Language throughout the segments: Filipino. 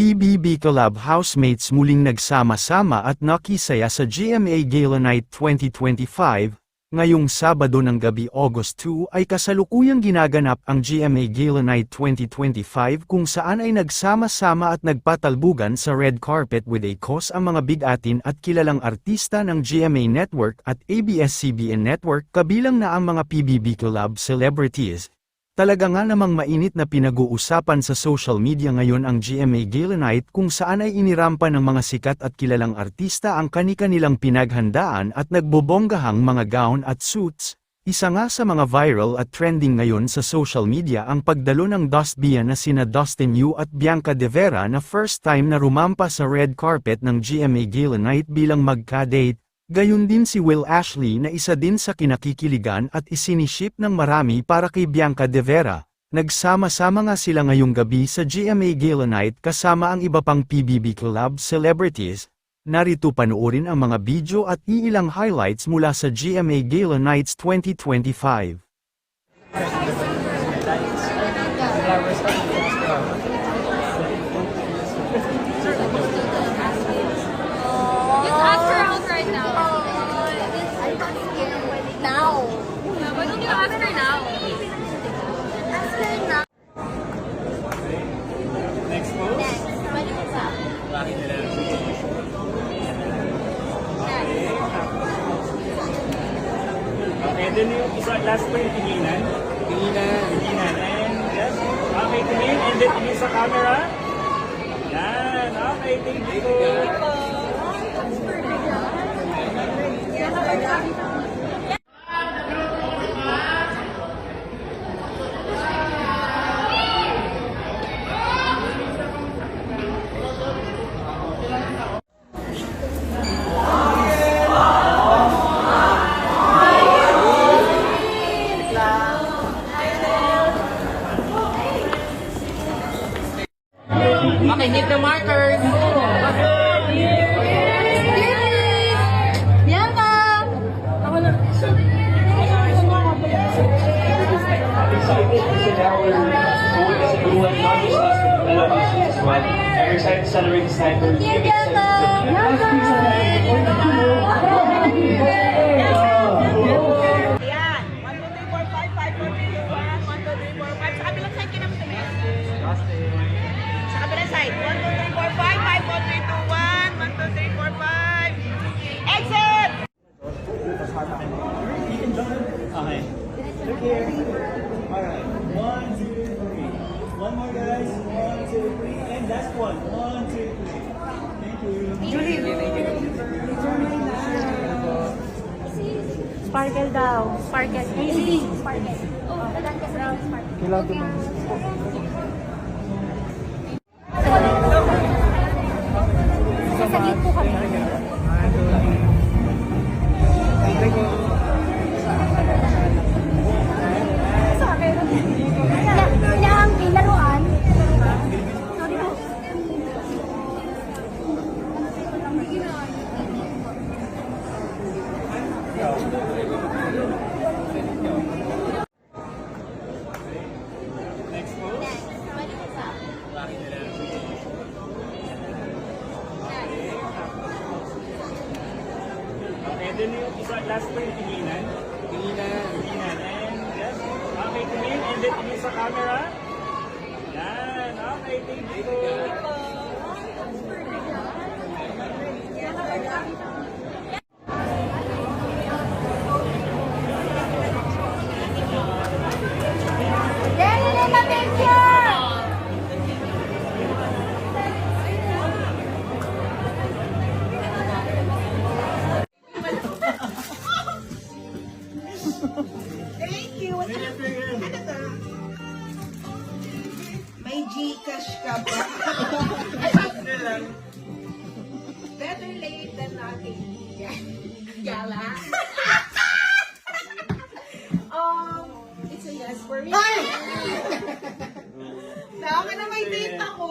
PBB Collab housemates muling nagsama-sama at nakisaya sa GMA Gala Night 2025. Ngayong Sabado ng gabi August 2 ay kasalukuyang ginaganap ang GMA Gala Night 2025 kung saan ay nagsama-sama at nagpatalbugan sa red carpet with a cause ang mga bigatin at kilalang artista ng GMA Network at ABS-CBN Network kabilang na ang mga PBB Collab celebrities. Talaga nga namang mainit na pinag-uusapan sa social media ngayon ang GMA Gala Night kung saan ay inirampa ng mga sikat at kilalang artista ang kani-kanilang pinaghandaan at nagbobombahang mga gown at suits. Isa nga sa mga viral at trending ngayon sa social media ang pagdalo ng Dustbia na sina Dustin Yu at Bianca De Vera na first time na rumampa sa red carpet ng GMA Gala Night bilang magka-date. Gayon din si Will Ashley na isa din sa kinakikiligan at isiniship ng marami para kay Bianca De Vera. Nagsama-sama nga sila ngayong gabi sa GMA Gala Night kasama ang iba pang PBB Collab celebrities. Narito panoorin ang mga video at iilang highlights mula sa GMA Gala Nights 2025. Okay, then yung isa, last po yung tinginan. Tinginan. And yes. Okay, tingin. And then tingin sa camera. Yan. Okay, thank you. Okay, hit the markers. Bianca! Ako na. I'm excited to celebrate this night. Okay. Look here. Alright. 1, 2, 3. One more, guys. 1, 2, 3. And last one. 1, 2, 3. Thank you. Julie. Sparkle daw. Sparkle. Easy. Sparkle. Oh, dadan ka sa sparkle. Kailangan mo. Sasagit po kami. And then yung isa, last po yung tinginan. Tinginan. And yes. Okay, tingin. And then tingin sa camera. Yan. Okay, thank you. Thank you. May Gcash ka ba? Better late than nothing. Yala. It's a yes for me. Saka na may date ako.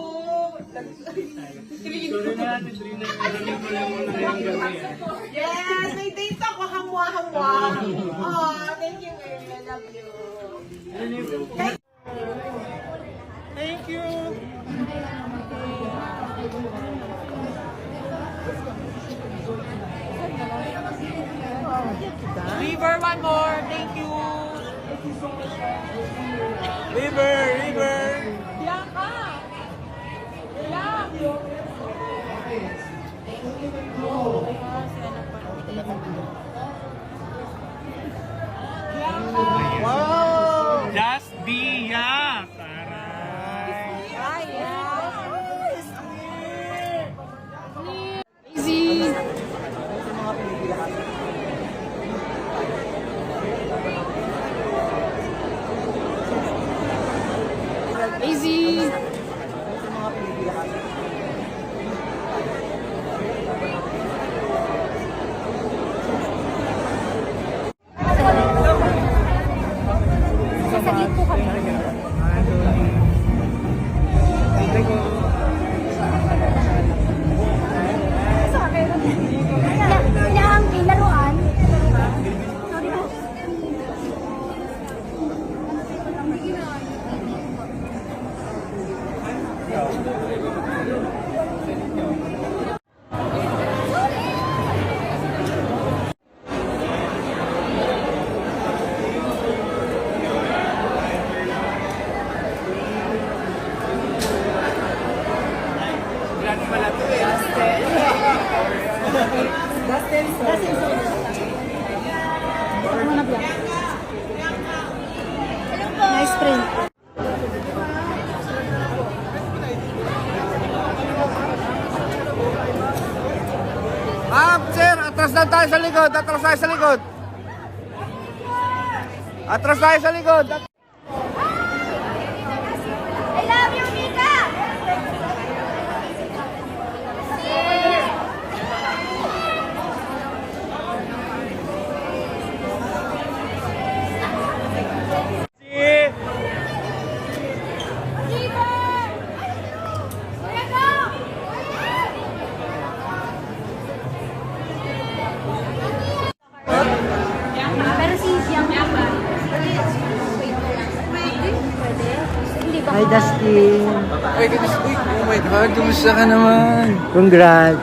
Yes, may date ako. Hamwa-hamwa. Oh, thank you, Mary. I love you. Thank you. one more. Thank you. River, River. Bianca. Bianca. Wow! Just Dia. Taray. Easy. Easy. Sasaglit po kami. Kailangan laruan. Sorry po. Nice print. Sir, atras lang tayo sa likod. Atras tayo sa likod. Atras tayo sa likod. I love you, Mika! Pero si Bianca. Pwede? Hindi ba? Hi, Dustin. Oh my God, kumusta ka naman? Congrats.